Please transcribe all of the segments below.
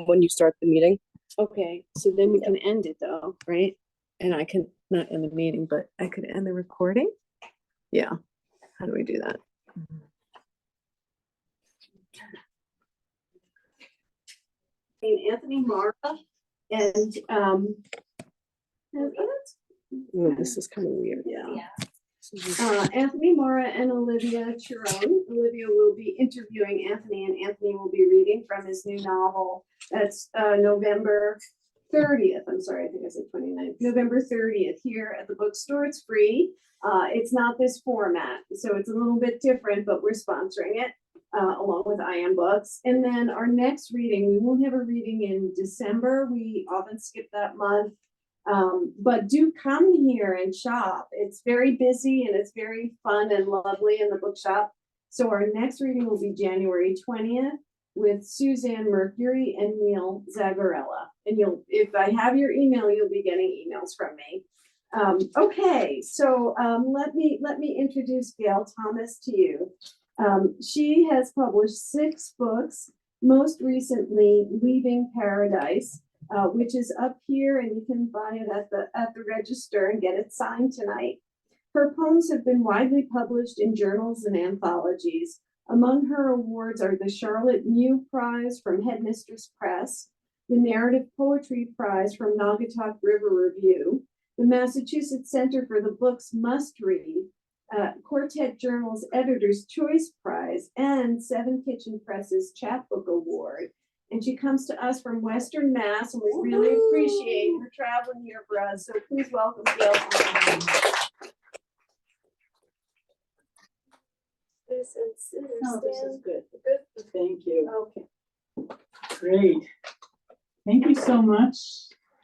when you start the meeting. Okay, so then we can end it though, right? And I can not end the meeting, but I could end the recording. Yeah. How do we do that? Anthony Mara and Oh, this is kind of weird. yeah. Anthony Mara and Olivia Chiron. Olivia will be interviewing Anthony, and Anthony will be reading from his new novel. That's November 30th. I'm sorry, I think I said 29th. November 30th here at the bookstore. It's free. It's not this format, so it's a little bit different, but we're sponsoring it along with IAWA Books. And then our next reading, we won't have a reading in December. We often skip that month. But do come here and shop. It's very busy and it's very fun and lovely in the bookshop. So our next reading will be January 20th with Suzanne Mercury and Neil Zagarella. And if I have your email, you'll be getting emails from me. Okay, so let me introduce Gail Thomas to you. She has published 6 books, most recently Leaving Paradise, which is up here, and you can buy it at the register and get it signed tonight. Her poems have been widely published in journals and anthologies. Among her awards are the Charlotte Mew Prize from Headmistress Press, the Narrative Poetry Prize from Naugatuck River Review, the Massachusetts Center for the Books Must Read, Quartet Journal's Editor's Choice Prize, and Seven Kitchen Press's Chapbook Award. And she comes to us from Western Mass, and we really appreciate her traveling here for us. So please welcome Gail. This is good. Thank you. Okay. Great. Thank you so much,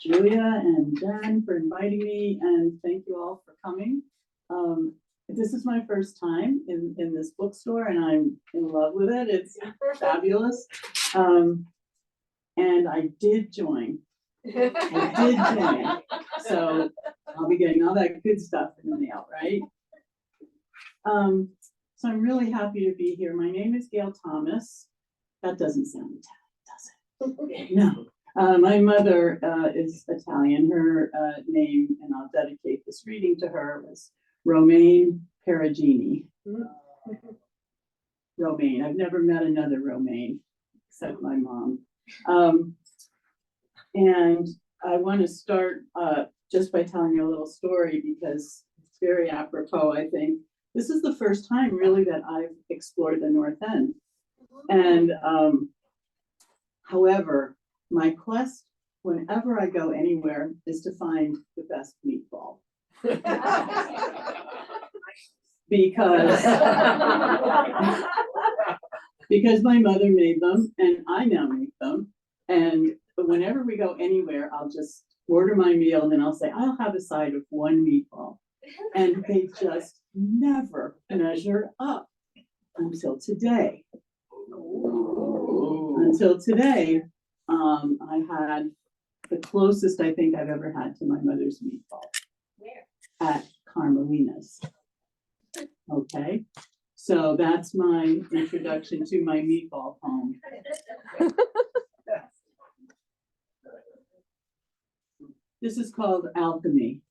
Julia and Jen, for inviting me, and thank you all for coming. This is my first time in this bookstore, and I'm in love with it. It's fabulous. And I did join. So I'll be getting all that good stuff in the mail, right? So I'm really happy to be here. My name is Gail Thomas. That doesn't sound Italian, does it? No. My mother is Italian. Her name, and I'll dedicate this reading to her, was Romaine Perugini. Romaine. I've never met another Romaine except my mom. And I want to start just by telling you a little story because it's very apropos, I think. This is the first time really that I've explored the North End. And however, my quest whenever I go anywhere is to find the best meatball. because my mother made them and I now make them. And whenever we go anywhere, I'll just order my meal and then I'll say, I'll have a side of 1 meatball. And they just never measure up until today. Until today, I had the closest I think I've ever had to my mother's meatball. Where? At Carmelina's. Okay, so that's my introduction to my meatball poem. This is called Alchemy.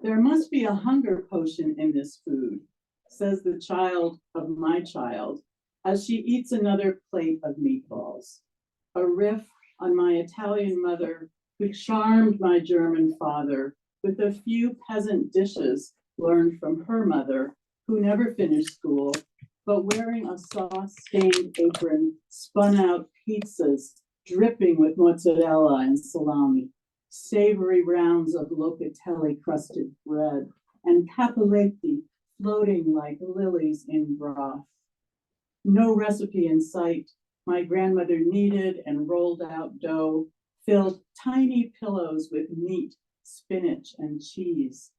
There must be a hunger potion in this food, says the child of my child, as she eats another plate of meatballs. A riff on my Italian mother who charmed my German father with a few peasant dishes learned from her mother, who never finished school, but wearing a sauce-stained apron, spun out pizzas dripping with mozzarella and salami, savory rounds of locatelli-crusted bread, and cappelletti floating like lilies in broth. No recipe in sight. My grandmother kneaded and rolled out dough, filled tiny pillows with meat, spinach, and cheese,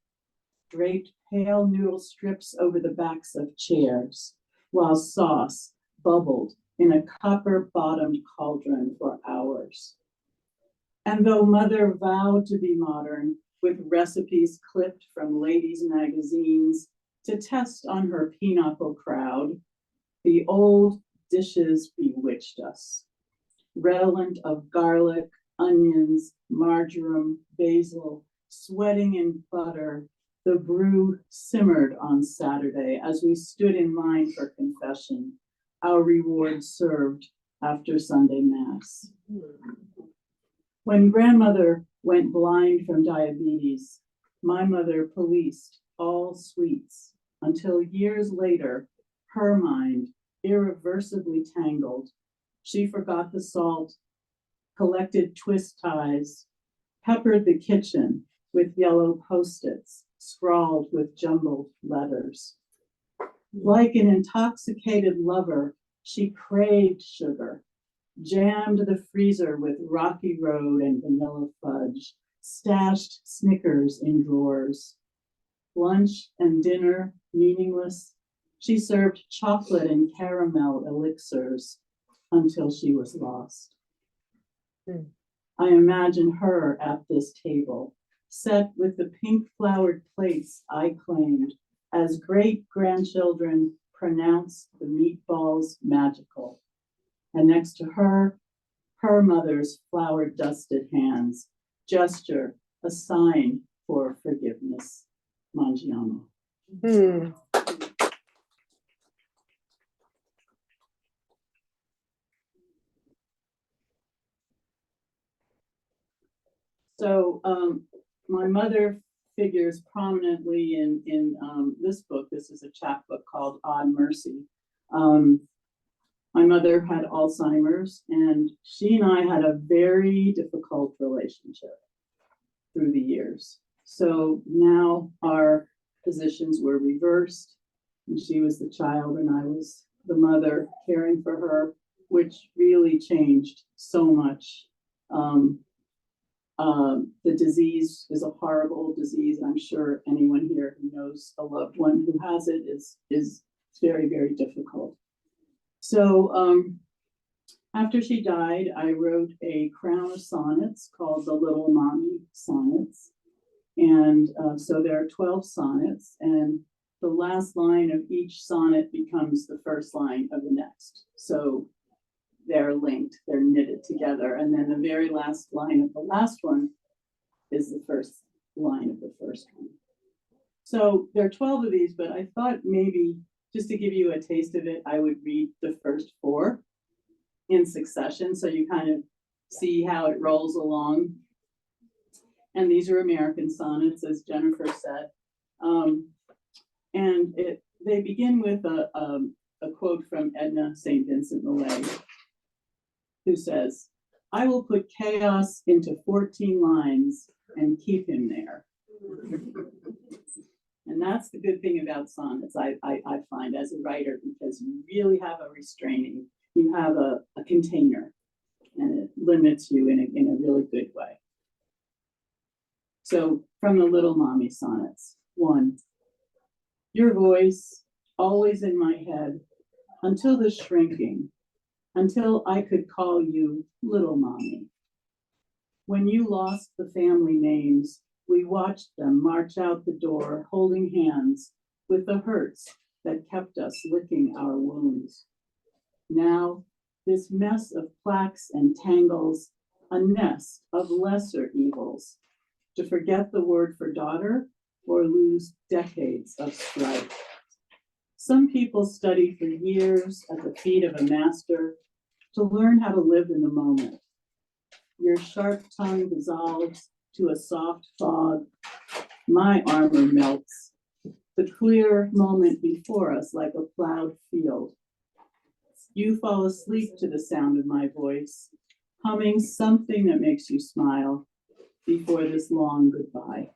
draped pale noodle strips over the backs of chairs, while sauce bubbled in a copper-bottomed cauldron for hours. And though mother vowed to be modern, with recipes clipped from ladies' magazines to test on her pinochle crowd, the old dishes bewitched us. redolent of garlic, onions, marjoram, basil, sweating in butter. The brew simmered on Saturday as we stood in line for confession, our reward served after Sunday Mass. When grandmother went blind from diabetes, my mother policed all sweets until years later, her mind irreversibly tangled. She forgot the salt, collected twist ties, peppered the kitchen with yellow Post-its, scrawled with jumbled letters. Like an intoxicated lover, she craved sugar, jammed the freezer with Rocky Road and vanilla fudge, stashed Snickers in drawers. Lunch and dinner meaningless, she served chocolate and caramel elixirs until she was lost. I imagine her at this table, set with the pink flowered plates I claimed as great-grandchildren pronounce the meatballs magical. And next to her, her mother's flour-dusted hands, gesture a sign for forgiveness. Mangiamo. So my mother figures prominently in this book. This is a chapbook called Odd Mercy. My mother had Alzheimer's, and she and I had a very difficult relationship through the years. So now our positions were reversed, and she was the child and I was the mother caring for her, which really changed so much. The disease is a horrible disease. I'm sure anyone here who knows a loved one who has it is very, very difficult. So after she died, I wrote a crown of sonnets called the Little Mommy Sonnets. And so there are 12 sonnets, and the last line of each sonnet becomes the first line of the next. So they're linked, they're knitted together. And then the very last line of the last one is the first line of the first one. So there are 12 of these, but I thought maybe just to give you a taste of it, I would read the first 4 in succession, so you kind of see how it rolls along. And these are American sonnets, as Jennifer said. And they begin with a quote from Edna St. Vincent Millay, who says, "I will put chaos into 14 lines and keep him there." And that's the good thing about sonnets, I find, as a writer, because you really have a restraining, you have a container, and it limits you in a really good way. So from the Little Mommy Sonnets, 1, your voice, always in my head, until the shrinking, until I could call you Little Mommy. When you lost the family names, we watched them march out the door, holding hands with the hurts that kept us licking our wounds. Now, this mess of plaques and tangles, a nest of lesser evils, to forget the word for daughter or lose decades of strife. Some people study for years at the feet of a master to learn how to live in the moment. Your sharp tongue dissolves to a soft fog. My armor melts. The clear moment before us like a plowed field. You fall asleep to the sound of my voice, humming something that makes you smile before this long goodbye.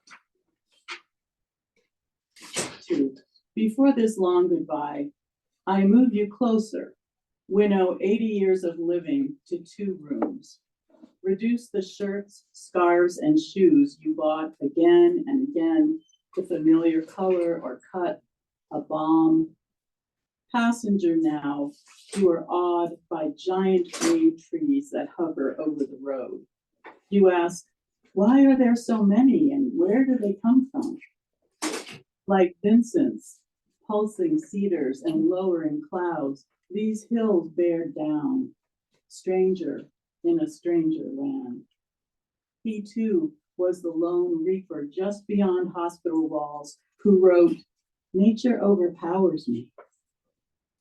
2, before this long goodbye, I move you closer, winnow 80 years of living to 2 rooms. Reduce the shirts, scarves, and shoes you bought again and again, the familiar color or cut, a bomb. Passenger now, you are awed by giant green trees that hover over the road. You ask, why are there so many and where do they come from? Like Vincent's, pulsing cedars and lowering clouds, these hills bear down. Stranger, in a stranger land. He too was the lone reaper just beyond hospital walls who wrote, "Nature overpowers me."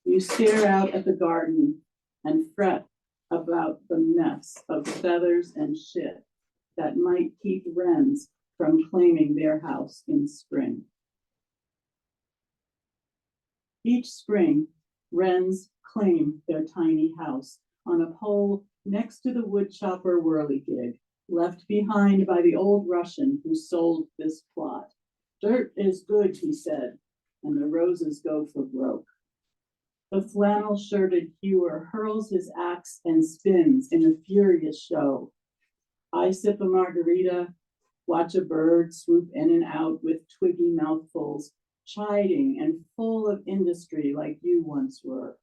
You stare out at the garden and fret about the mess of feathers and shit that might keep wrens from claiming their house in spring. Each spring, wrens claim their tiny house on a pole next to the woodchopper whirligig, left behind by the old Russian who sold this plot. "Dirt is good," he said, and the roses go for broke. The flannel-shirted hewer hurls his axe and spins in a furious show. I sip a margarita, watch a bird swoop in and out with twiggy mouthfuls, chiding and full of industry like you once were.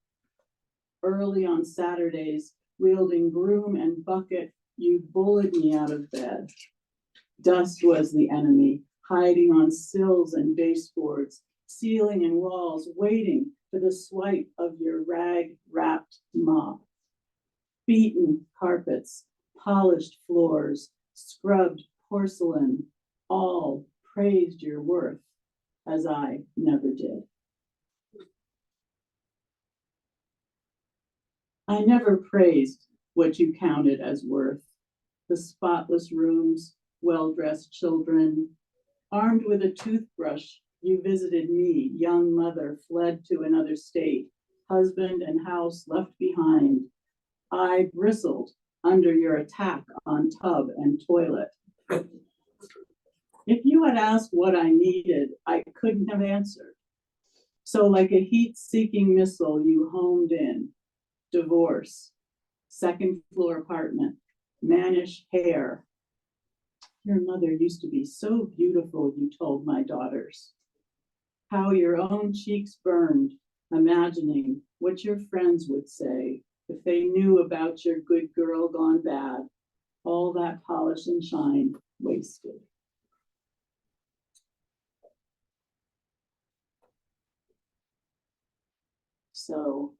Early on Saturdays, wielding broom and bucket, you bullied me out of bed. Dust was the enemy, hiding on sills and baseboards, ceiling and walls, waiting for the swipe of your rag-wrapped mop. Beaten carpets, polished floors, scrubbed porcelain, all praised your worth, as I never did. I never praised what you counted as worth. The spotless rooms, well-dressed children. Armed with a toothbrush, you visited me, young mother fled to another state, husband and house left behind. I bristled under your attack on tub and toilet. If you had asked what I needed, I couldn't have answered. So like a heat-seeking missile, you homed in. Divorce, second floor apartment, mannish hair. Your mother used to be so beautiful, you told my daughters. How your own cheeks burned, imagining what your friends would say if they knew about your good girl gone bad. All that polish and shine wasted. So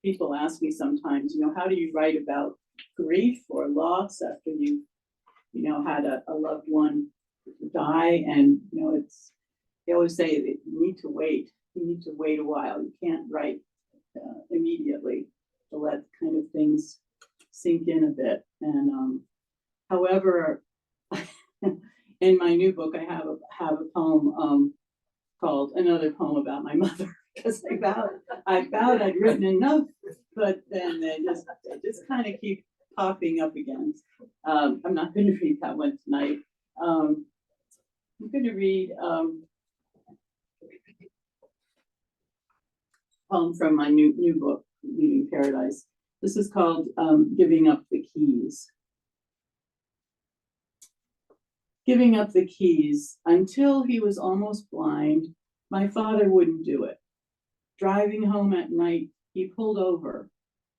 people ask me sometimes, how do you write about grief or loss after you had a loved one die? And, they always say that you need to wait. You need to wait a while. You can't write immediately to let kind of things sink in a bit. And however, in my new book, I have a poem called Another Poem About My Mother, because I vowed I'd written enough, but then they just kind of keep popping up again. I'm not going to read that one tonight. I'm going to read a poem from my new book, Leaving Paradise. This is called Giving Up the Keys. Giving up the keys. Until he was almost blind, my father wouldn't do it. Driving home at night, he pulled over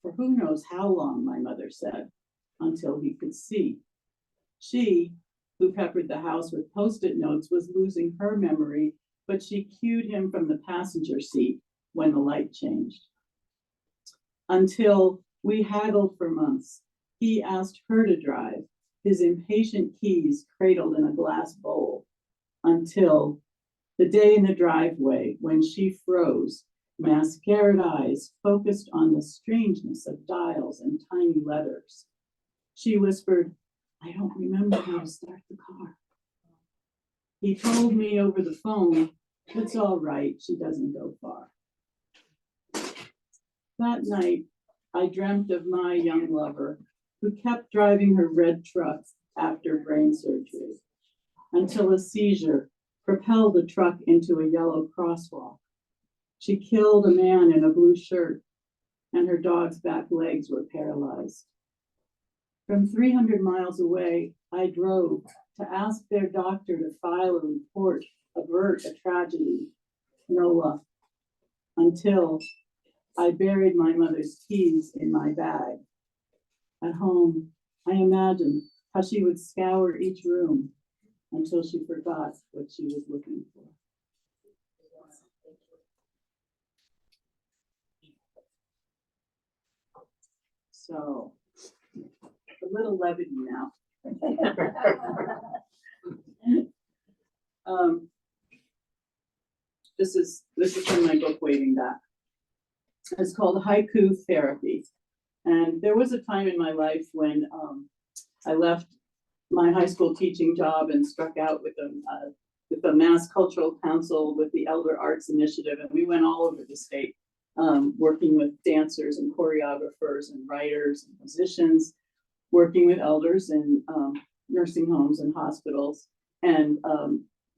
for who knows how long, my mother said, until he could see. She, who peppered the house with Post-it notes, was losing her memory, but she cued him from the passenger seat when the light changed. Until we haggled for months, he asked her to drive, his impatient keys cradled in a glass bowl, until the day in the driveway when she froze, mascaraed eyes focused on the strangeness of dials and tiny letters. She whispered, "I don't remember how to start the car." He told me over the phone, "It's all right, she doesn't go far." That night, I dreamt of my young lover who kept driving her red truck after brain surgery until a seizure propelled the truck into a yellow crosswalk. She killed a man in a blue shirt, and her dog's back legs were paralyzed. From 300 miles away, I drove to ask their doctor to file a report, avert a tragedy. No luck. Until I buried my mother's keys in my bag. At home, I imagined how she would scour each room until she forgot what she was looking for. So, a little levity now. This is from my book, Waiting Back. It's called Haiku Therapy. And there was a time in my life when I left my high school teaching job and struck out with the Mass Cultural Council, with the Elder Arts Initiative, and we went all over the state, working with dancers and choreographers and writers and musicians, working with elders in nursing homes and hospitals. And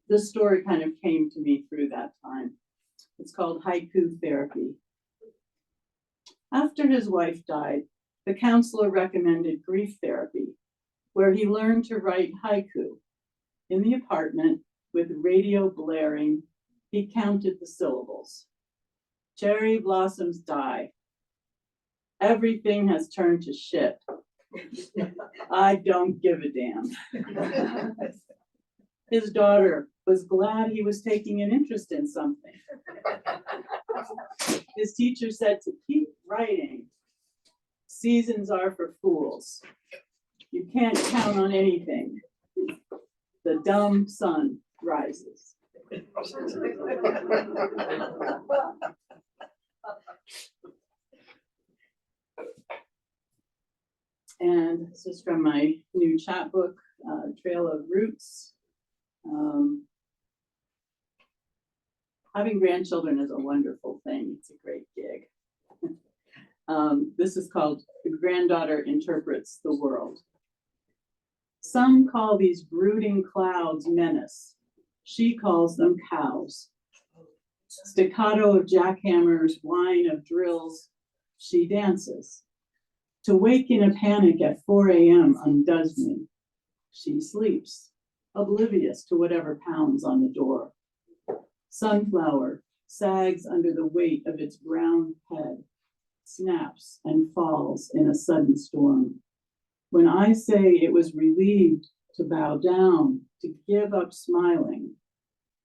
this story kind of came to me through that time. It's called Haiku Therapy. After his wife died, the counselor recommended grief therapy, where he learned to write haiku. In the apartment, with radio blaring, he counted the syllables. Cherry blossoms die. Everything has turned to shit. I don't give a damn. His daughter was glad he was taking an interest in something. His teacher said to keep writing. Seasons are for fools. You can't count on anything. The dumb sun rises. And this is from my new chapbook, Trail of Roots. Having grandchildren is a wonderful thing. It's a great gig. This is called Granddaughter Interprets the World. Some call these brooding clouds menace. She calls them cows. Staccato of jackhammers, whine of drills, she dances. To wake in a panic at 4 a.m. undoes me. She sleeps, oblivious to whatever pounds on the door. Sunflower sags under the weight of its brown head, snaps and falls in a sudden storm. When I say it was relieved to bow down, to give up smiling,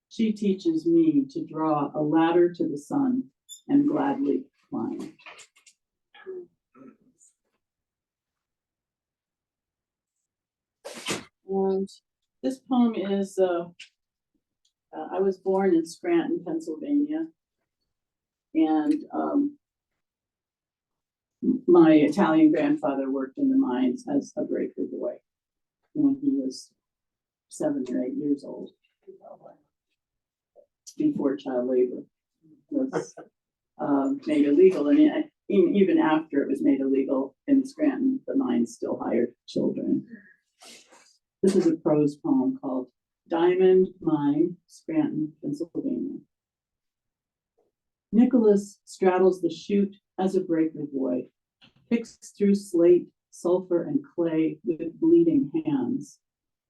she teaches me to draw a ladder to the sun and gladly climb. And this poem is, I was born in Scranton, Pennsylvania, and my Italian grandfather worked in the mines as a breaker boy when he was 7 or 8 years old, before child labor was made illegal. And even after it was made illegal in Scranton, the mines still hired children. This is a prose poem called Diamond Mine, Scranton, Pennsylvania. Nicholas straddles the chute as a breaker boy, picks through slate, sulfur, and clay with bleeding hands.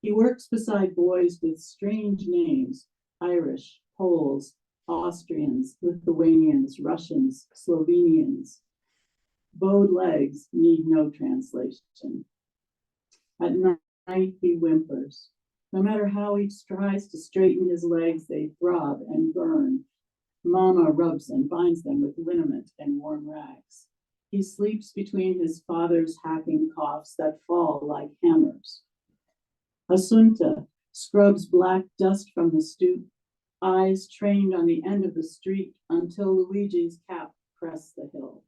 He works beside boys with strange names, Irish, Poles, Austrians, Lithuanians, Russians, Slovenians. Bowed legs need no translation. At night, he whimpers. No matter how he tries to straighten his legs, they throb and burn. Mama rubs and binds them with liniment and warm rags. He sleeps between his father's hacking coughs that fall like hammers. Asunta scrubs black dust from the stoop, eyes trained on the end of the street until Luigi's cap crests the hill.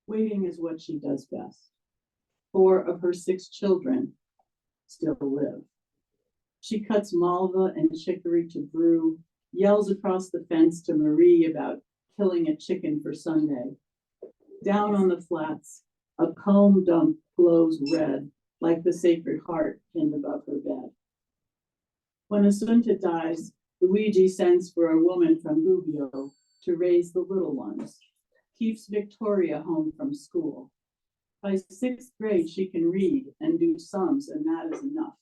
Waiting is what she does best. 4 of her 6 children still live. She cuts malva and chicory to brew, yells across the fence to Marie about killing a chicken for Sunday. Down on the flats, a comb dump glows red, like the Sacred Heart pinned above her bed. When Asunta dies, Luigi sends for a woman from Gubbio to raise the little ones, keeps Victoria home from school. By 6th grade, she can read and do sums, and that is enough.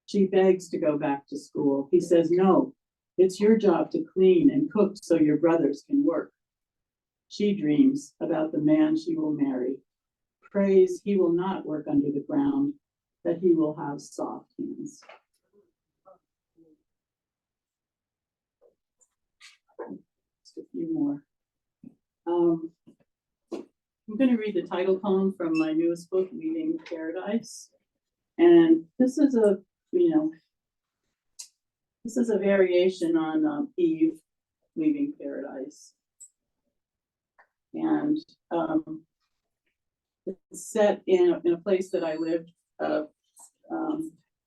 She begs to go back to school. He says, no, it's your job to clean and cook so your brothers can work. She dreams about the man she will marry, prays he will not work under the ground, that he will have soft hands. Just a few more. I'm going to read the title poem from my newest book, Leaving Paradise. And this is a, this is a variation on Eve leaving paradise. And it's set in a place that I lived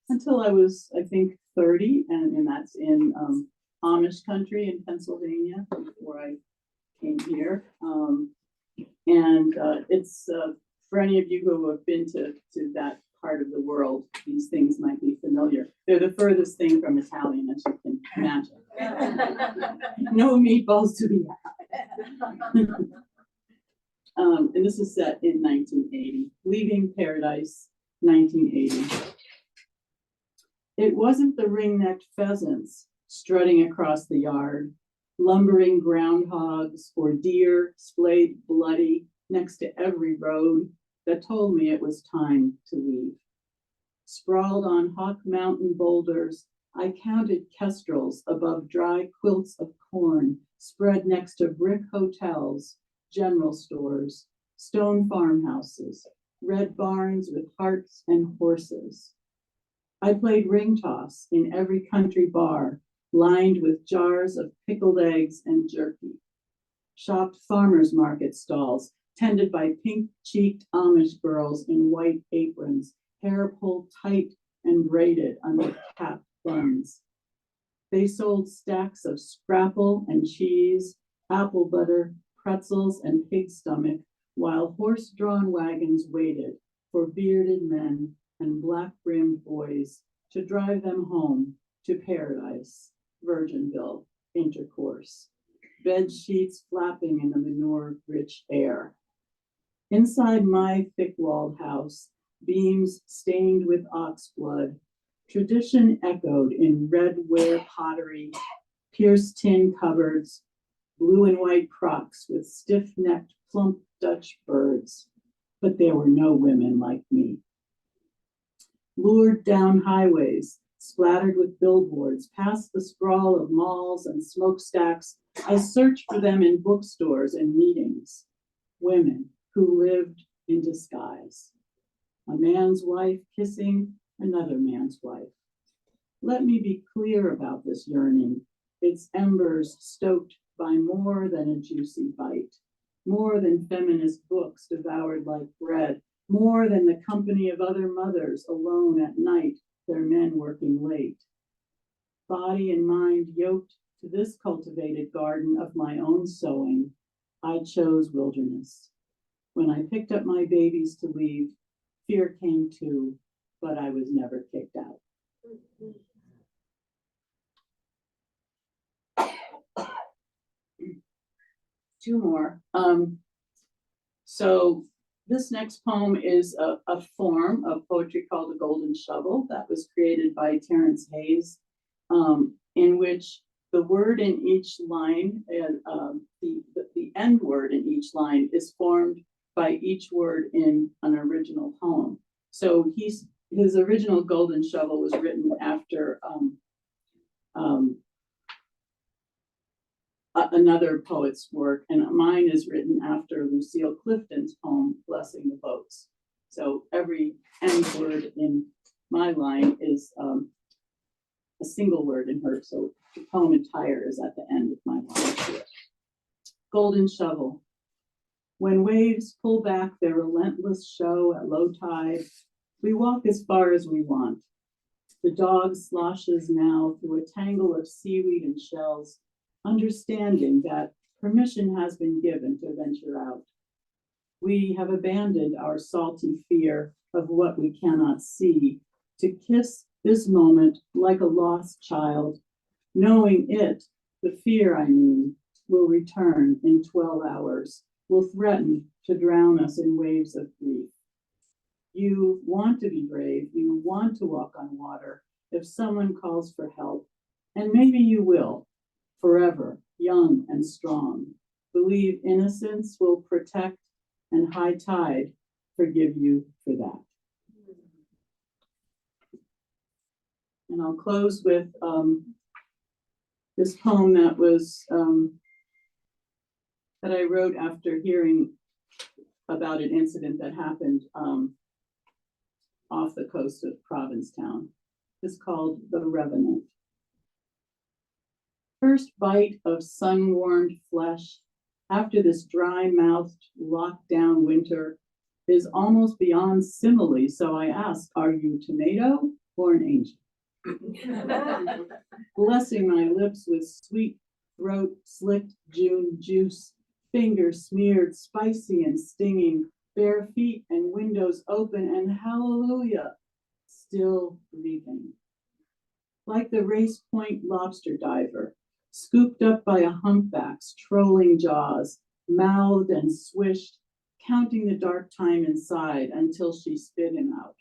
until I was, I think, 30, and that's in Amish country in Pennsylvania before I came here. It's for any of you who have been to that part of the world, these things might be familiar. They're the furthest thing from Italian, as you can imagine. No meatballs to be had. And this is set in 1980, Leaving Paradise, 1980. It wasn't the ring-necked pheasants strutting across the yard, lumbering groundhogs or deer splayed bloody next to every road that told me it was time to leave. Sprawled on Hawk Mountain boulders, I counted kestrels above dry quilts of corn spread next to brick hotels, general stores, stone farmhouses, red barns with hearts and horses. I played ring toss in every country bar, lined with jars of pickled eggs and jerky. Shopped farmers' market stalls, tended by pink-cheeked Amish girls in white aprons, hair pulled tight and braided under cap buns. They sold stacks of scrapple and cheese, apple butter, pretzels, and pig stomach, while horse-drawn wagons waited for bearded men and black-brimmed boys to drive them home to paradise, Virginville, intercourse, bed sheets flapping in the manure-rich air. Inside my thick-walled house, beams stained with ox blood, tradition echoed in red ware pottery, pierced tin cupboards, blue and white crocks with stiff-necked plump Dutch birds, but there were no women like me. Lured down highways, splattered with billboards, past the sprawl of malls and smokestacks, I searched for them in bookstores and meetings. Women who lived in disguise. A man's wife kissing another man's wife. Let me be clear about this yearning, its embers stoked by more than a juicy bite, more than feminist books devoured like bread, more than the company of other mothers alone at night, their men working late. Body and mind yoked to this cultivated garden of my own sowing, I chose wilderness. When I picked up my babies to leave, fear came too, but I was never kicked out. Two more. So this next poem is a form of poetry called The Golden Shovel that was created by Terrence Hayes, in which the word in each line and the end word in each line is formed by each word in an original poem. So his original Golden Shovel was written after another poet's work, and mine is written after Lucille Clifton's poem, Blessing the Boats. So every end word in my line is a single word in her, so the poem entire is at the end of my line. Golden Shovel. When waves pull back their relentless show at low tide, we walk as far as we want. The dog sloshes now through a tangle of seaweed and shells, understanding that permission has been given to venture out. We have abandoned our salty fear of what we cannot see to kiss this moment like a lost child, knowing it, the fear I mean, will return in 12 hours, will threaten to drown us in waves of grief. You want to be brave, you want to walk on water if someone calls for help, and maybe you will, forever, young and strong. Believe innocence will protect and high tide forgive you for that. And I'll close with this poem that was that I wrote after hearing about an incident that happened off the coast of Provincetown. It's called The Revenant. First bite of sun-warmed flesh after this dry-mouthed, locked-down winter is almost beyond simile, so I ask, are you tomato or an angel? Blessing my lips with sweet throat slicked June juice, fingers smeared, spicy and stinging, bare feet and windows open, and hallelujah, still breathing. Like the race point lobster diver, scooped up by a humpback's trolling jaws, mouthed and swished, counting the dark time inside until she spit him out.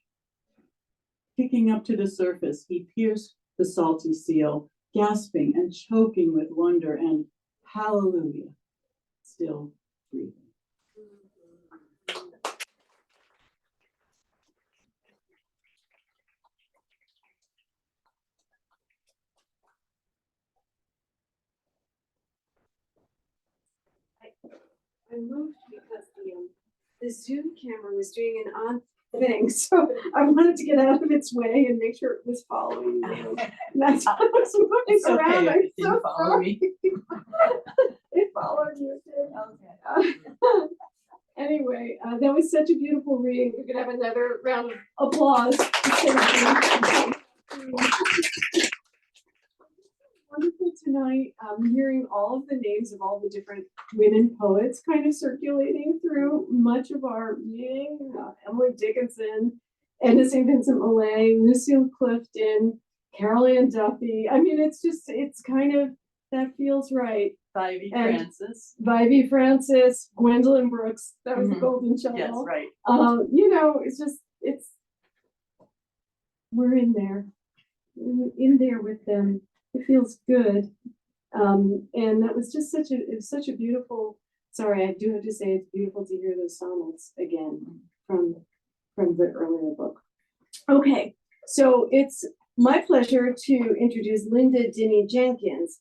Kicking up to the surface, he pierced the salty seal, gasping and choking with wonder, and hallelujah, still breathing. I moved because the Zoom camera was doing an odd thing, so I wanted to get out of its way and make sure it was following me. And that's why I was moving It's okay around. if I'm it didn't so follow sorry. me. It followed you too. Anyway, that was such a beautiful reading. We could have another round of applause. Wonderful tonight, hearing all of the names of all the different women poets kind of circulating through much of our reading. Emily Dickinson, Edna St. Vincent Millay, Lucille Clifton, Carol Ann Duffy. I mean, it's kind of, that feels right. Ivy And Francis. Vivie Francis, Gwendolyn Brooks, that was the Mhm. Golden Child. Yes, right. You know, we're in there with them. It feels good. And that was just it was such a beautiful, sorry, I do have to say it's beautiful to hear those sonnets again from the earlier book. Okay, so it's my pleasure to introduce Linda Dinny Jenkins.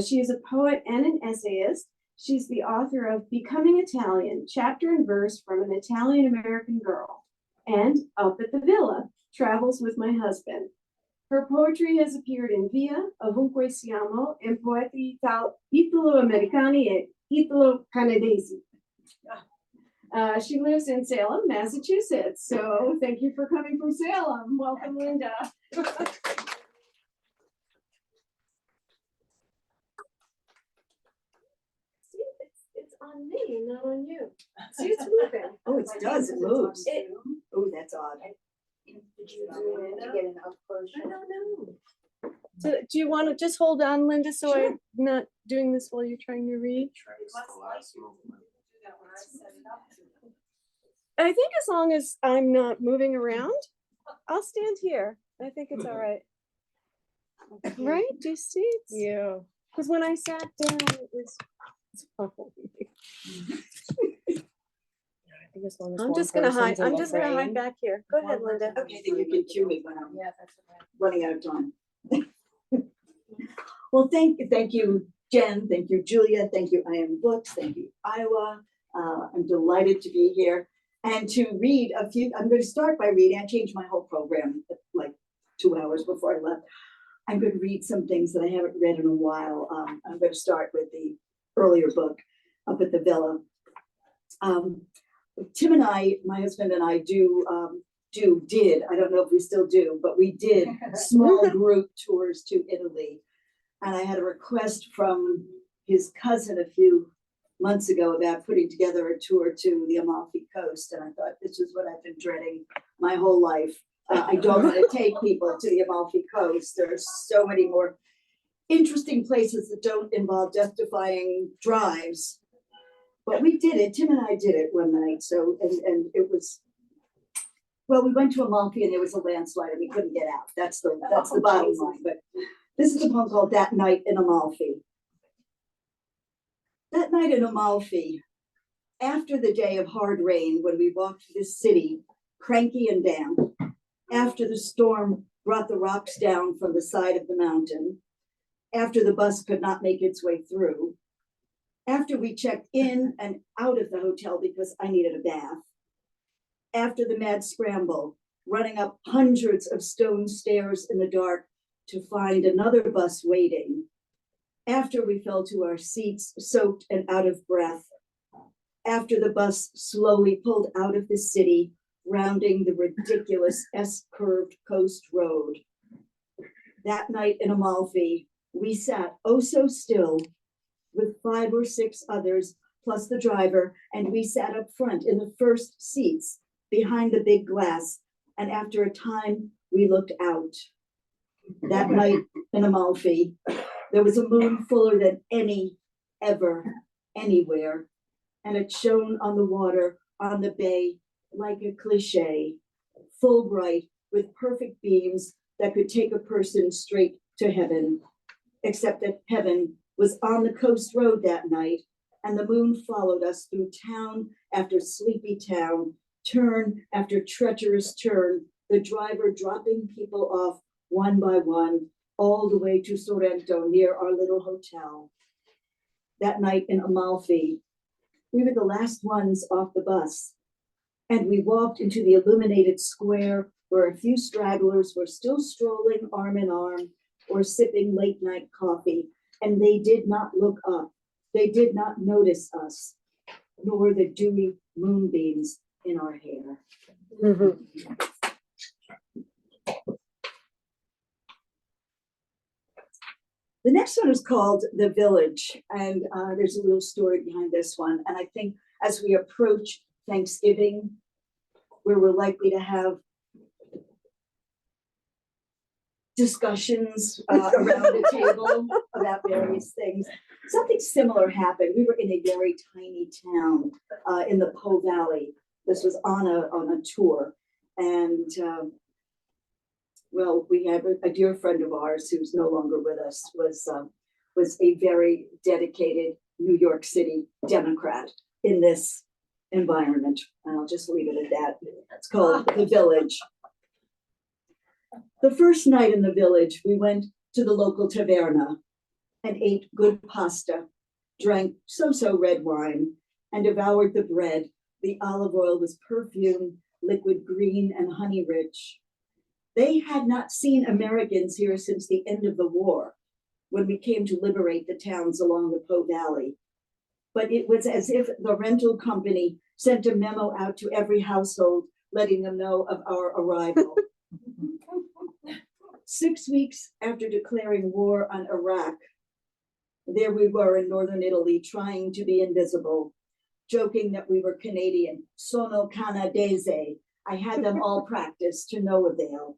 She is a poet and an essayist. She's the author of Becoming Italian, chapter and verse from an Italian-American girl, and Up at the Villa, Travels with My Husband. Her poetry has appeared in Via, Ovunque Siamo, and Poeti Italo-Americani e Italo-Canadesi. She lives in Salem, Massachusetts. So thank you for coming from Salem. Welcome, Linda. See, it's on me, not on you. See, it's moving. Oh, it does, it moves. Oh, that's odd. Did you get an up close? I don't know. So do you want to just hold on, Linda, so I'm not doing this while you're trying to read? I think as long as I'm not moving around, I'll stand here. I think it's all right. Right? Do you see? Yeah. Because when I sat down, it was. I'm just gonna hide. I'm just gonna hide back here. Go ahead, Linda. Okay, then you can cue me when I'm running out of time. Well, thank you, Jen. Thank you, Julia. Thank you, I Am Books. Thank you, IAWA. I'm delighted to be here and to read a few. I'm going to start by reading. I changed my whole program like 2 hours before I left. I'm going to read some things that I haven't read in a while. I'm going to start with the earlier book, Up at the Villa. Tim and I, my husband and I, did, I don't know if we still do, but we did small group tours to Italy. And I had a request from his cousin a few months ago about putting together a tour to the Amalfi Coast. And I thought, this is what I've been dreading my whole life. I don't want to take people to the Amalfi Coast. There are so many more interesting places that don't involve death-defying drives. But we did it. Tim and I did it one night. So, and it was, well, we went to Amalfi and there was a landslide and we couldn't get out. That's the bottom line. But this is a poem called That Night in Amalfi. That night in Amalfi, after the day of hard rain, when we walked this city, cranky and damp, after the storm brought the rocks down from the side of the mountain, after the bus could not make its way through, After we checked in and out of the hotel because I needed a bath. After the mad scramble, running up hundreds of stone stairs in the dark to find another bus waiting. After we fell to our seats, soaked and out of breath. After the bus slowly pulled out of the city, rounding the ridiculous S-curved coast road. That night in Amalfi, we sat oh so still with 5 or 6 others, plus the driver, and we sat up front in the first seats behind the big glass. And after a time, we looked out. That night in Amalfi, there was a moon fuller than any ever, anywhere. And it shone on the water, on the bay, like a cliche, full bright, with perfect beams that could take a person straight to heaven. Except that heaven was on the coast road that night, and the moon followed us through town after sleepy town, turn after treacherous turn, the driver dropping people off one by one, all the way to Sorrento near our little hotel. That night in Amalfi, we were the last ones off the bus, and we walked into the illuminated square where a few stragglers were still strolling arm in arm or sipping late night coffee, and they did not look up. They did not notice us, nor the dewy moonbeams in our hair. The next one is called The Village, and there's a little story behind this one. And I think as we approach Thanksgiving, where we're likely to have discussions around the table about various things, something similar happened. We were in a very tiny town in the Po Valley. This was on a tour, and well, we had a dear friend of ours who's no longer with us, was a very dedicated New York City Democrat in this environment. And I'll just leave it at that. It's called The Village. The first night in the village, we went to the local taverna and ate good pasta, drank so-so red wine, and devoured the bread. The olive oil was perfumed, liquid green, and honey rich. They had not seen Americans here since the end of the war, when we came to liberate the towns along the Po Valley. But it was as if the rental company sent a memo out to every household, letting them know of our arrival. 6 weeks after declaring war on Iraq, there we were in northern Italy trying to be invisible, joking that we were Canadian. Sono canadese. I had them all practiced to no avail.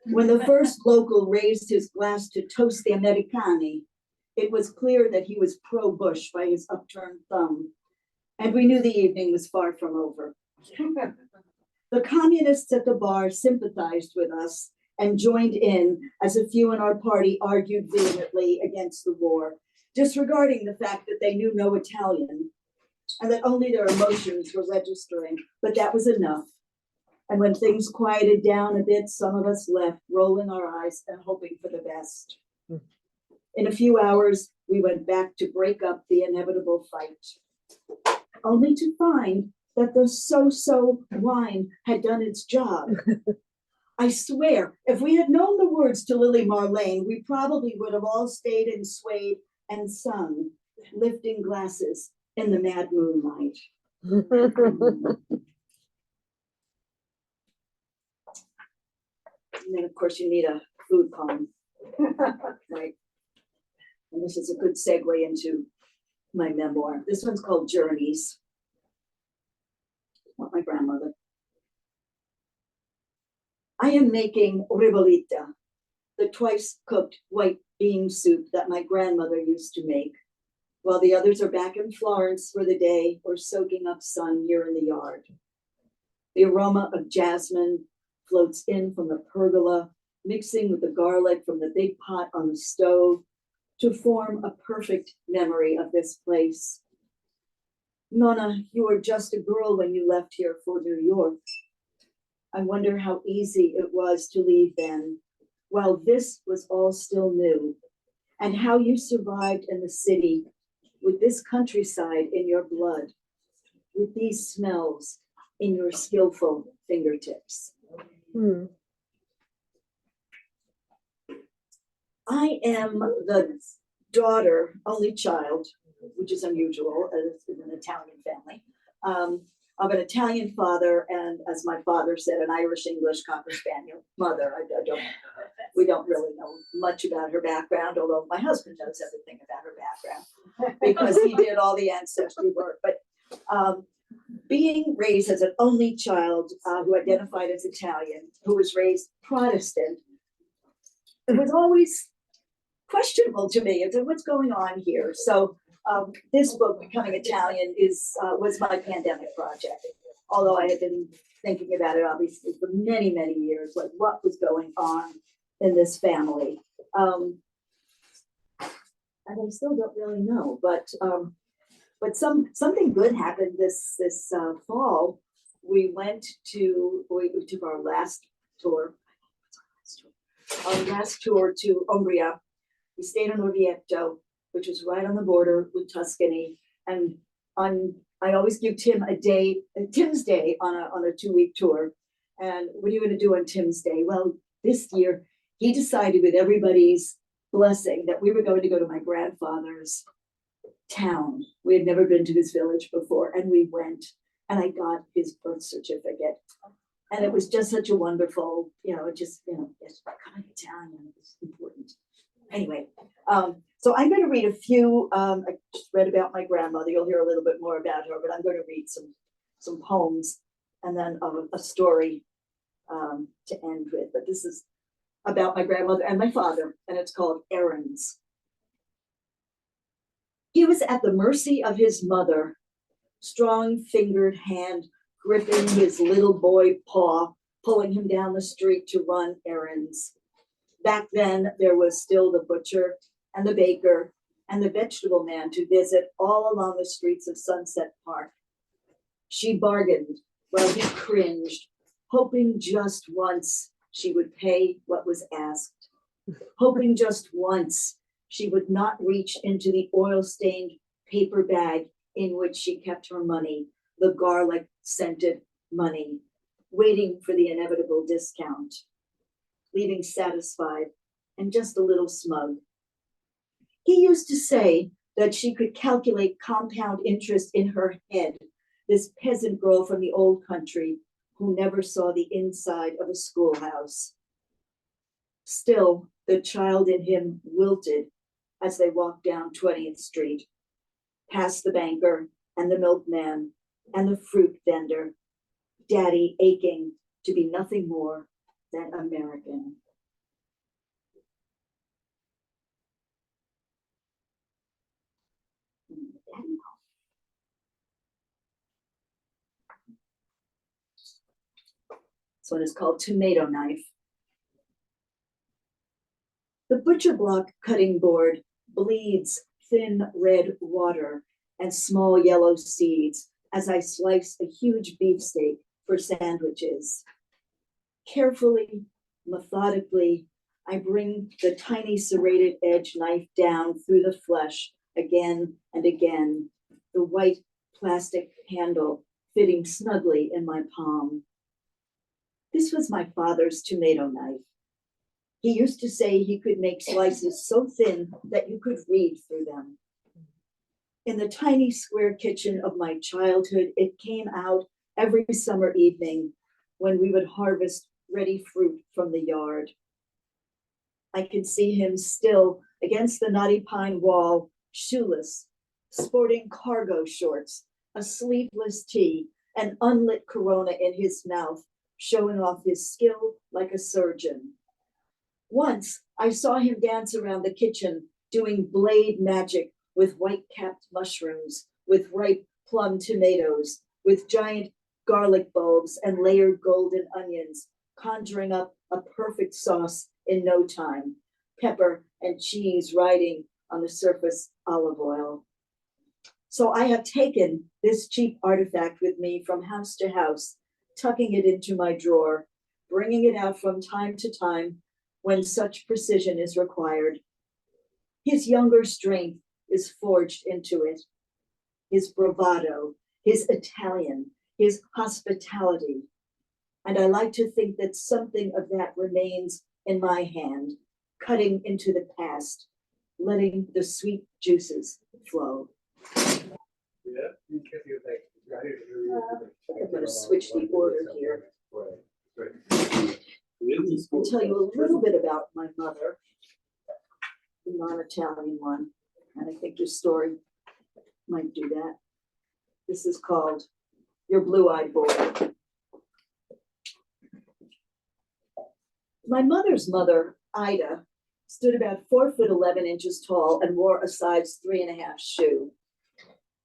When the first local raised his glass to toast the Americani, it was clear that he was pro-Bush by his upturned thumb, and we knew the evening was far from over. The communists at the bar sympathized with us and joined in as a few in our party argued vehemently against the war, disregarding the fact that they knew no Italian and that only their emotions were registering, but that was enough. And when things quieted down a bit, some of us left, rolling our eyes and hoping for the best. In a few hours, we went back to break up the inevitable fight, only to find that the so-so wine had done its job. I swear, if we had known the words to Lily Marlene, we probably would have all stayed and swayed and sung, lifting glasses in the mad moonlight. And then, of course, you need a food poem, right? And this is a good segue into my memoir. This one's called Journeys. Not my grandmother. I am making ribollita, the twice-cooked white bean soup that my grandmother used to make, while the others are back in Florence for the day or soaking up sun here in the yard. The aroma of jasmine floats in from the pergola, mixing with the garlic from the big pot on the stove to form a perfect memory of this place. Nonna, you were just a girl when you left here for New York. I wonder how easy it was to leave then, while this was all still new, and how you survived in the city, with this countryside in your blood, with these smells in your skillful fingertips. Hmm. I am the daughter, only child, which is unusual as in an Italian family, of an Italian father and, as my father said, an Irish English Cocker Spaniel mother. We don't really know much about her background, although my husband knows everything about her background because he did all the ancestry work. But being raised as an only child who identified as Italian, who was raised Protestant, it was always questionable to me as to what's going on here. So this book, Becoming Italian, was my pandemic project. Although I had been thinking about it obviously for many, many years, like what was going on in this family. And I still don't really know, but something good happened this fall. We took our last tour to Umbria. We stayed in Orvieto, which was right on the border with Tuscany. And I always give Tim Tim's Day on a 2-week tour. And what are you going to do on Tim's Day? Well, this year he decided, with everybody's blessing, that we were going to go to my grandfather's town. We had never been to his village before, and we went. And I got his birth certificate. And it was just such a wonderful, it's becoming Italian is important. Anyway, so I'm going to read a few. I just read about my grandmother. You'll hear a little bit more about her, but I'm going to read some poems and then a story to end with. But this is about my grandmother and my father, and it's called Errands. He was at the mercy of his mother, strong-fingered hand gripping his little boy paw, pulling him down the street to run errands. Back then, there was still the butcher and the baker and the vegetable man to visit all along the streets of Sunset Park. She bargained while he cringed, hoping just once she would pay what was asked, hoping just once she would not reach into the oil-stained paper bag in which she kept her money, the garlic-scented money, waiting for the inevitable discount, leaving satisfied and just a little smug. He used to say that she could calculate compound interest in her head, this peasant girl from the old country who never saw the inside of a schoolhouse. Still, the child in him wilted as they walked down 20th Street, past the banker and the milkman and the fruit vendor, Daddy aching to be nothing more than American. This one is called Tomato Knife. The butcher block cutting board bleeds thin red water and small yellow seeds as I slice a huge beefsteak for sandwiches. Carefully, methodically, I bring the tiny serrated edge knife down through the flesh again and again, the white plastic handle fitting snugly in my palm. This was my father's tomato knife. He used to say he could make slices so thin that you could read through them. In the tiny square kitchen of my childhood, it came out every summer evening when we would harvest ready fruit from the yard. I can see him still against the knotty pine wall, shoeless, sporting cargo shorts, a sleeveless tee, an unlit Corona in his mouth, showing off his skill like a surgeon. Once I saw him dance around the kitchen, doing blade magic with white-capped mushrooms, with ripe plum tomatoes, with giant garlic bulbs and layered golden onions, conjuring up a perfect sauce in no time, pepper and cheese riding on the surface olive oil. So I have taken this cheap artifact with me from house to house, tucking it into my drawer, bringing it out from time to time when such precision is required. His younger strength is forged into it. His bravado, his Italian, his hospitality. And I like to think that something of that remains in my hand, cutting into the past, letting the sweet juices flow. I'm going to switch the order here. I'll tell you a little bit about my mother, the non-Italian one, and I think your story might do that. This is called Your Blue-Eyed Boy. My mother's mother, Ida, stood about 4'11" tall and wore a size 3.5 shoe.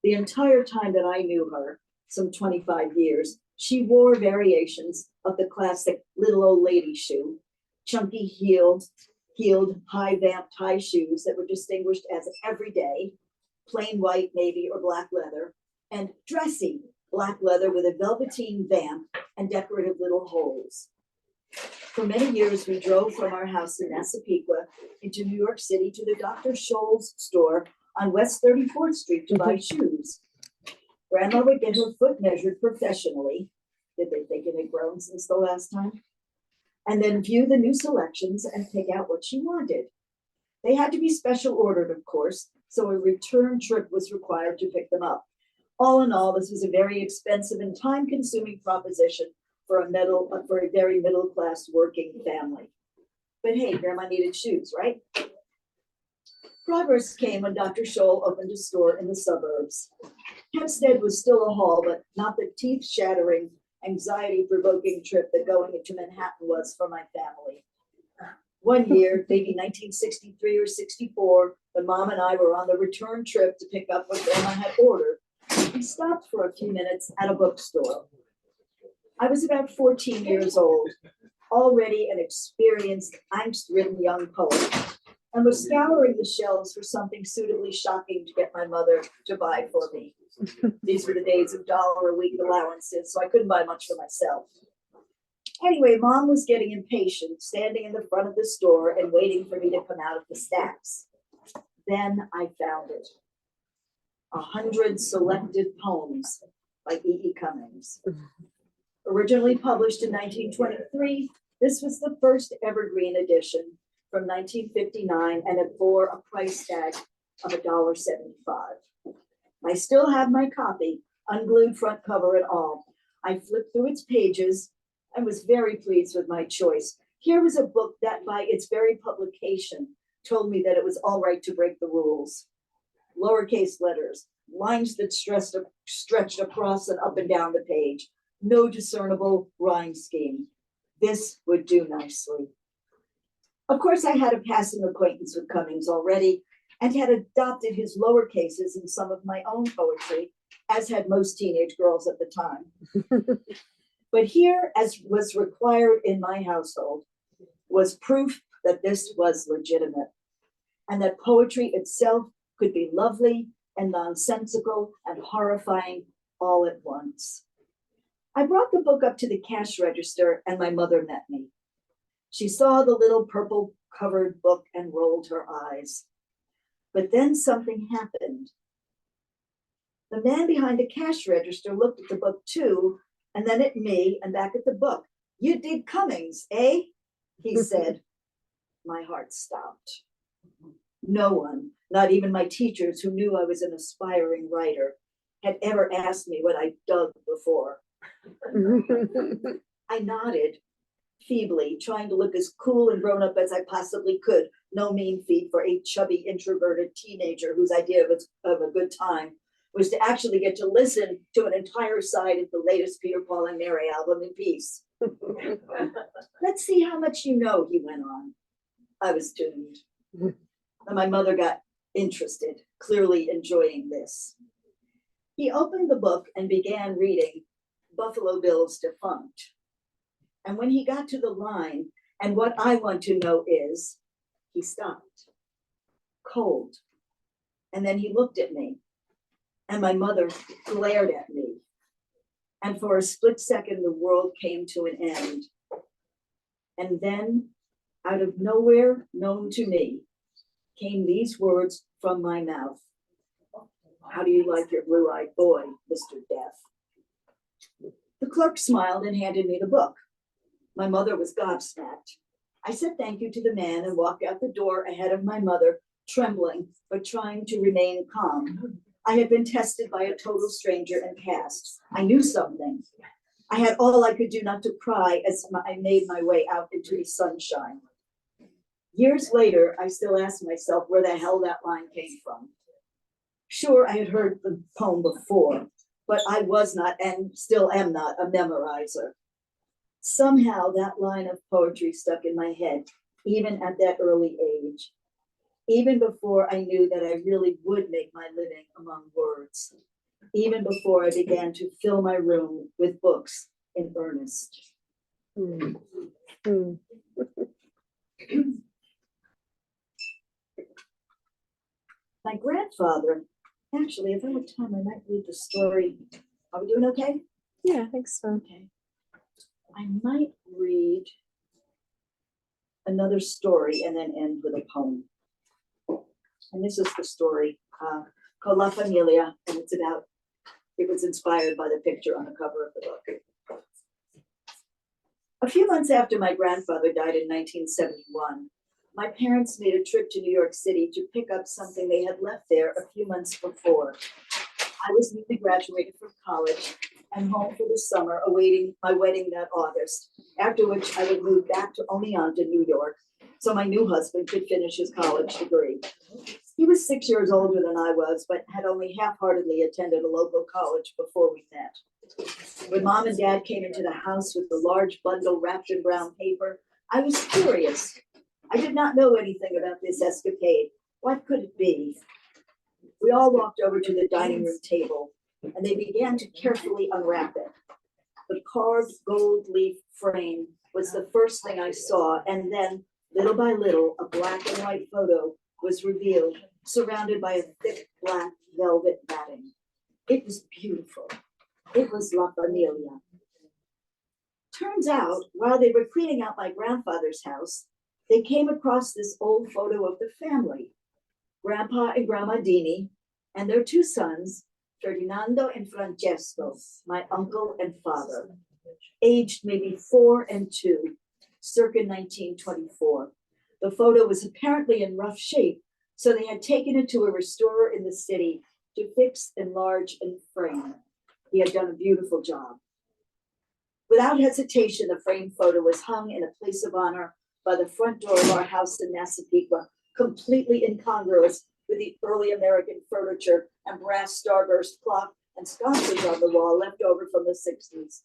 The entire time that I knew her, some 25 years, she wore variations of the classic little old lady shoe, chunky heeled high vamp tie shoes that were distinguished as everyday, plain white, navy, or black leather, and dressy black leather with a velveteen vamp and decorative little holes. For many years, we drove from our house in Massapequa into New York City to the Dr. Scholl's store on West 34th Street to buy shoes. Grandma would get her foot measured professionally. Did they think it had grown since the last time? And then view the new selections and pick out what she wanted. They had to be special ordered, of course, so a return trip was required to pick them up. All in all, this was a very expensive and time-consuming proposition for a very middle-class working family. But hey, Grandma needed shoes, right? Progress came when Dr. Scholl opened a store in the suburbs. Hempstead was still a haul, but not the teeth-shattering, anxiety-provoking trip that going into Manhattan was for my family. One year, maybe 1963 or 64, when Mom and I were on the return trip to pick up what Grandma had ordered, we stopped for a few minutes at a bookstore. I was about 14 years old, already an experienced, angst-ridden young poet, and was scouring the shelves for something suitably shocking to get my mother to buy for me. These were the days of $1 a week allowances, so I couldn't buy much for myself. Anyway, Mom was getting impatient, standing in the front of the store and waiting for me to come out of the stacks. Then I found it. 100 Selected Poems by E. Cummings. Originally published in 1923, this was the first evergreen edition from 1959, and it bore a price tag of $1.75. I still have my copy, unglued front cover and all. I flipped through its pages and was very pleased with my choice. Here was a book that, by its very publication, told me that it was all right to break the rules. Lowercase letters, lines that stretched across and up and down the page, no discernible rhyme scheme. This would do nicely. Of course, I had a passing acquaintance with Cummings already and had adopted his lower cases in some of my own poetry, as had most teenage girls at the time. But here, as was required in my household, was proof that this was legitimate and that poetry itself could be lovely and nonsensical and horrifying all at once. I brought the book up to the cash register and my mother met me. She saw the little purple covered book and rolled her eyes. But then something happened. The man behind the cash register looked at the book too, and then at me and back at the book. "You dig Cummings, eh?" he said. My heart stopped. No one, not even my teachers who knew I was an aspiring writer, had ever asked me what I dug before. I nodded feebly, trying to look as cool and grown up as I possibly could. No mean feat for a chubby, introverted teenager whose idea of a good time was to actually get to listen to an entire side of the latest Peter, Paul and Mary album in peace. "Let's see how much you know," he went on. I was doomed. And my mother got interested, clearly enjoying this. He opened the book and began reading Buffalo Bill's Defunct. And when he got to the line, "And what I want to know is," he stopped, cold. And then he looked at me, and my mother glared at me. And for a split second, the world came to an end. And then, out of nowhere known to me, came these words from my mouth. How do you like your blue-eyed boy, Mr. Death? The clerk smiled and handed me the book. My mother was gobsmacked. I said thank you to the man and walked out the door ahead of my mother, trembling, but trying to remain calm. I had been tested by a total stranger and passed. I knew something. I had all I could do not to cry as I made my way out into the sunshine. Years later, I still ask myself where the hell that line came from. Sure, I had heard the poem before, but I was not and still am not a memorizer. Somehow that line of poetry stuck in my head, even at that early age, even before I knew that I really would make my living among words, even before I began to fill my room with books in earnest. Mm. Mm. My grandfather, actually, if I have time, I might read the story. Are we doing okay? Yeah, I think so. Okay. I might read another story and then end with a poem. And this is the story called La Familia, and it was inspired by the picture on the cover of the book. A few months after my grandfather died in 1971, my parents made a trip to New York City to pick up something they had left there a few months before. I was newly graduated from college and home for the summer, awaiting my wedding that August, after which I would move back to Oneonta, New York, so my new husband could finish his college degree. He was 6 years older than I was, but had only half-heartedly attended a local college before we met. When Mom and Dad came into the house with the large bundle wrapped in brown paper, I was curious. I did not know anything about this escapade. What could it be? We all walked over to the dining room table, and they began to carefully unwrap it. The carved gold leaf frame was the first thing I saw, and then, little by little, a black and white photo was revealed, surrounded by a thick black velvet matting. It was beautiful. It was La Familia. Turns out, while they were cleaning out my grandfather's house, they came across this old photo of the family, Grandpa and Grandma Dini, and their two sons, Ferdinando and Francesco, my uncle and father, aged maybe 4 and 2, circa 1924. The photo was apparently in rough shape, so they had taken it to a restorer in the city to fix, enlarge, and frame. He had done a beautiful job. Without hesitation, the framed photo was hung in a place of honor by the front door of our house in Massapequa, completely incongruous with the early American furniture and brass starburst clock and sconces on the wall left over from the 60s.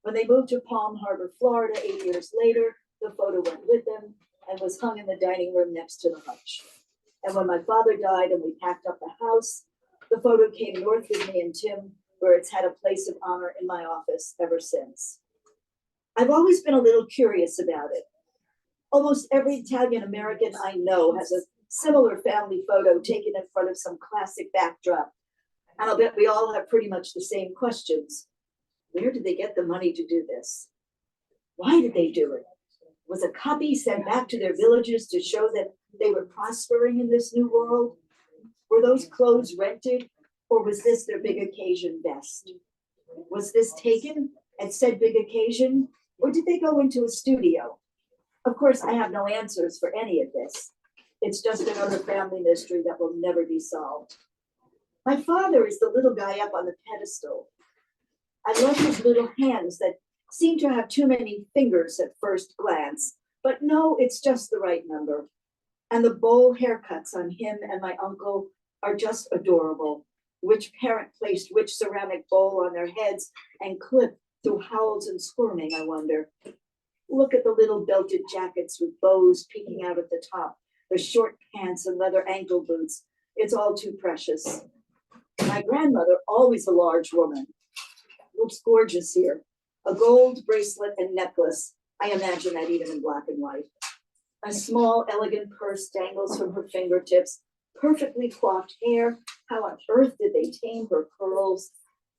When they moved to Palm Harbor, Florida 8 years later, the photo went with them and was hung in the dining room next to the hutch. And when my father died and we packed up the house, the photo came north with me and Tim, where it's had a place of honor in my office ever since. I've always been a little curious about it. Almost every Italian American I know has a similar family photo taken in front of some classic backdrop. And I'll bet we all have pretty much the same questions. Where did they get the money to do this? Why did they do it? Was a copy sent back to their villages to show that they were prospering in this new world? Were those clothes rented, or was this their big occasion best? Was this taken at said big occasion, or did they go into a studio? Of course, I have no answers for any of this. It's just another family mystery that will never be solved. My father is the little guy up on the pedestal. I love his little hands that seem to have too many fingers at first glance, but no, it's just the right number. And the bowl haircuts on him and my uncle are just adorable. Which parent placed which ceramic bowl on their heads and clipped through howls and squirming, I wonder. Look at the little belted jackets with bows peeking out at the top, the short pants and leather ankle boots. It's all too precious. My grandmother, always a large woman, looks gorgeous here. A gold bracelet and necklace. I imagine that even in black and white. A small, elegant purse dangles from her fingertips. Perfectly coiffed hair. How on earth did they tame her curls?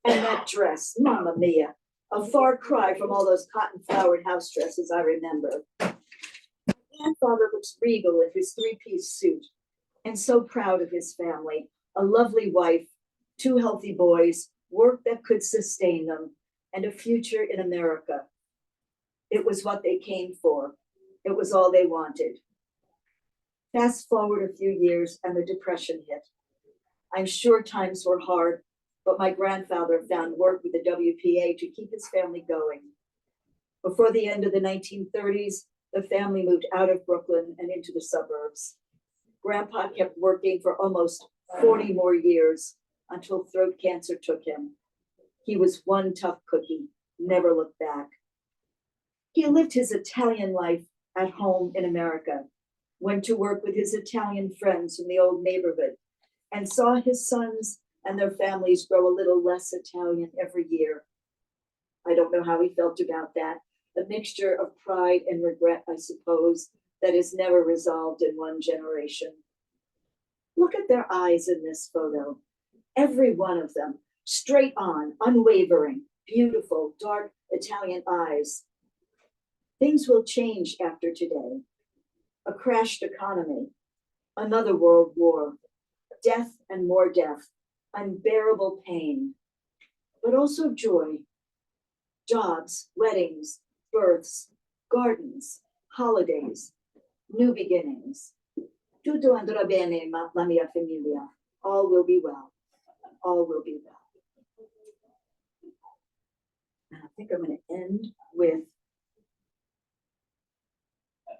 And that dress, Mamma Mia. A far cry from all those cotton-flowered house dresses I remember. My grandfather looks regal in his three-piece suit and so proud of his family. A lovely wife 2 healthy boys, work that could sustain them, and a future in America. It was what they came for. It was all they wanted. Fast forward a few years and the Depression hit. I'm sure times were hard, but my grandfather found work with the WPA to keep his family going. Before the end of the 1930s, the family moved out of Brooklyn and into the suburbs. Grandpa kept working for almost 40 more years until throat cancer took him. He was one tough cookie, never looked back. He lived his Italian life at home in America, went to work with his Italian friends from the old neighborhood, and saw his sons and their families grow a little less Italian every year. I don't know how he felt about that. A mixture of pride and regret, I suppose, that is never resolved in one generation. Look at their eyes in this photo. Every one of them, straight on, unwavering, beautiful, dark Italian eyes. Things will change after today. A crashed economy, another world war, death and more death, unbearable pain, but also joy, jobs, weddings, births, gardens, holidays, new beginnings. Tutto andrà bene, la mia famiglia. All will be well. All will be well. And I think I'm going to end with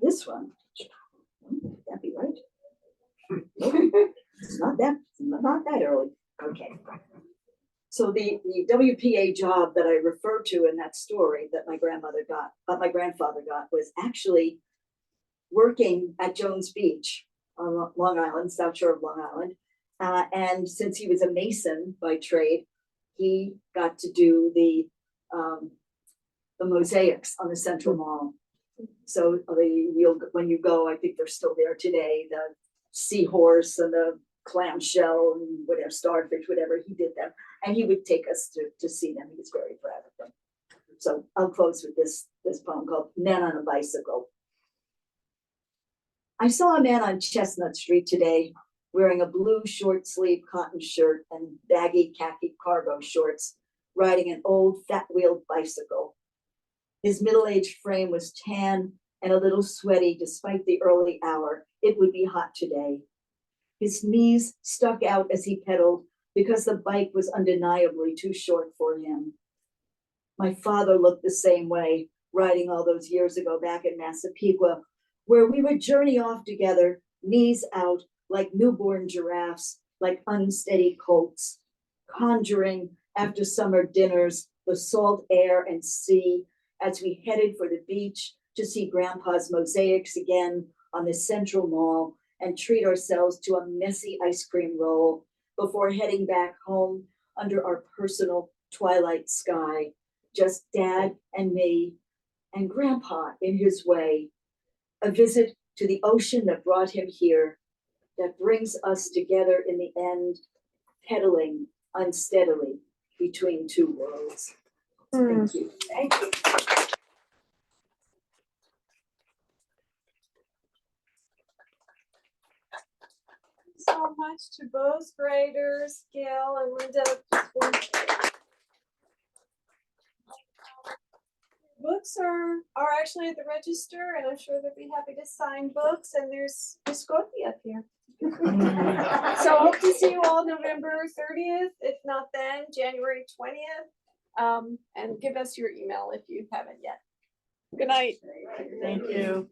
this one. That'd be right. It's not that early. Okay. So the WPA job that I referred to in that story that my grandfather got was actually working at Jones Beach on Long Island, South Shore of Long Island. And since he was a mason by trade, he got to do the mosaics on the Central Mall. So when you go, I think they're still there today, the seahorse and the clamshell and whatever, starfish, whatever, he did them. And he would take us to see them. He was very proud of them. So I'll close with this poem called Men on a Bicycle. I saw a man on Chestnut Street today wearing a blue short sleeve cotton shirt and baggy khaki cargo shorts, riding an old fat-wheeled bicycle. His middle-aged frame was tan and a little sweaty despite the early hour. It would be hot today. His knees stuck out as he pedaled because the bike was undeniably too short for him. My father looked the same way, riding all those years ago back in Massapequa, where we would journey off together, knees out, like newborn giraffes, like unsteady colts, conjuring after summer dinners the salt air and sea as we headed for the beach to see Grandpa's mosaics again on the Central Mall and treat ourselves to a messy ice cream roll before heading back home under our personal twilight sky, just Dad and me and Grandpa in his way, a visit to the ocean that brought him here, that brings us together in the end, pedaling unsteadily between two worlds. Thank you. Thank you. So much to both graders, Gail and Linda. Books are actually at the register, and I'm sure they'll be happy to sign books. And there's biscotti up here. So hope to see you all November 30th, if not then, January 20th. And give us your email if you haven't yet. Good night. Thank you.